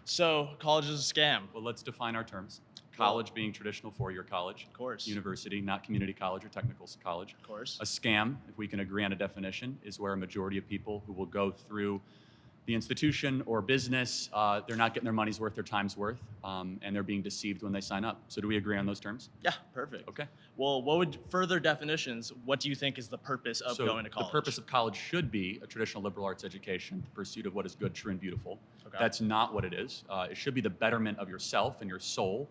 So college is a scam. Well, let's define our terms. Well, College being traditional four-year college. of course. University, not community college or technical college. Of course. A scam, if we can agree on a definition, is where a majority of people who will go through the institution or business, they're not getting their money's worth, their time's worth, and they're being deceived when they sign up. So do we agree on those terms? Yeah, perfect. Okay. Well, what would further definitions? What do you think is the purpose of So going to college? the purpose of college should be a traditional liberal arts education, the pursuit of what is good, true, and beautiful. Okay. That's not what it is. It should be the betterment of yourself and your soul,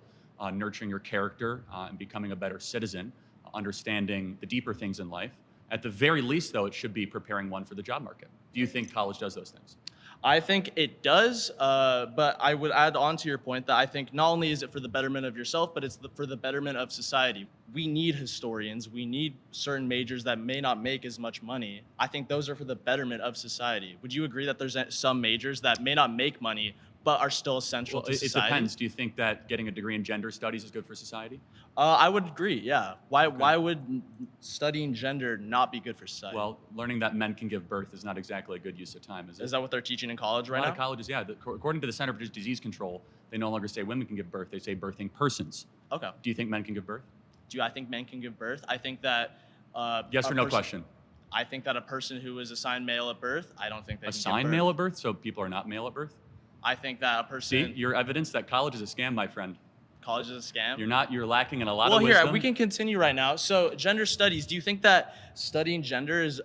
nurturing your character and becoming a better citizen, understanding the deeper things in life. At the very least, though, it should be preparing one for the job market. Do you think college does those things? I think it does, but I would add on to your point that I think not only is it for the betterment of yourself, but it's for the betterment of society. We need historians. We need certain majors that may not make as much money. I think those are for the betterment of society. Would you agree that there's some majors that may not make money, but are still essential Well, to it society? depends. Do you think that getting a degree in gender studies is good for society? I would agree, yeah. Why would studying gender not be good for society? Well, learning that men can give birth is not exactly a good use of time, is it? Is that what they're teaching in college A right lot now? of colleges, yeah. According to the Center for Disease Control, they no longer say women can give birth; they say birthing persons. Okay. Do you think men can give birth? Do I think men can give birth? I think that Yes a or no person- question. I think that a person who is assigned male at birth, I don't think they can give Assigned birth. male at birth, so people are not male at birth. I think that a See, person your evidence that college is a scam, my friend. college is a scam. You're lacking in a lot Well, of here wisdom. we can continue right now. So, gender studies. Do you think that studying gender is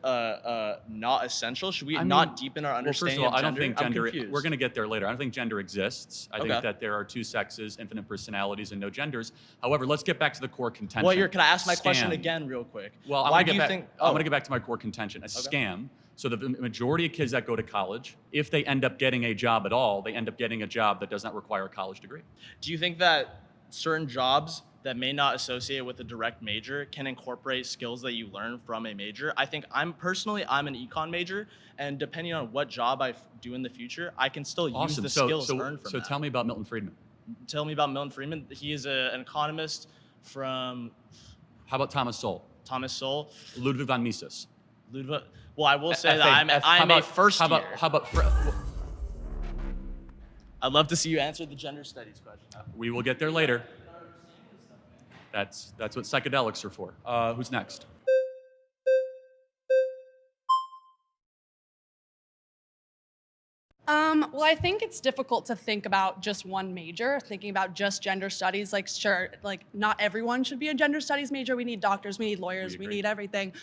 not essential? Should we I not mean, deepen our Well, first understanding of all, of I gender? don't think I'm gender. confused. We're going to get there later. I don't think gender exists. I Okay. think that there are two sexes, infinite personalities, and no genders. However, let's get back to the core contention. Well, here, can I ask my question Scam. again, real quick? Well, Why I'm do you gonna think? I'm going to get back to my core contention. A scam. So the majority of kids that go to college, if they end up getting a job at all, they end up getting a job that does not require a college degree. Do you think that certain jobs that may not associate with a direct major can incorporate skills that you learn from a major? I think I'm an econ major, and depending on what job I do in the future, I can still use Awesome. the So, skills so, learned from so that. tell me about Milton Friedman. Tell me about Milton Friedman. He is an economist from How about Thomas Sowell? Thomas Sowell. Ludwig von Mises. Ludwig. Well, I will say that How I'm a about- first how year. about, how about I'd love to see you answer the gender studies question. we will get there later. That's what psychedelics are for. Who's next? Well, I think it's difficult to think about just one major, thinking about just gender studies. Like, sure, like not everyone should be a gender studies major. We need doctors, we need lawyers, we agree. need everything.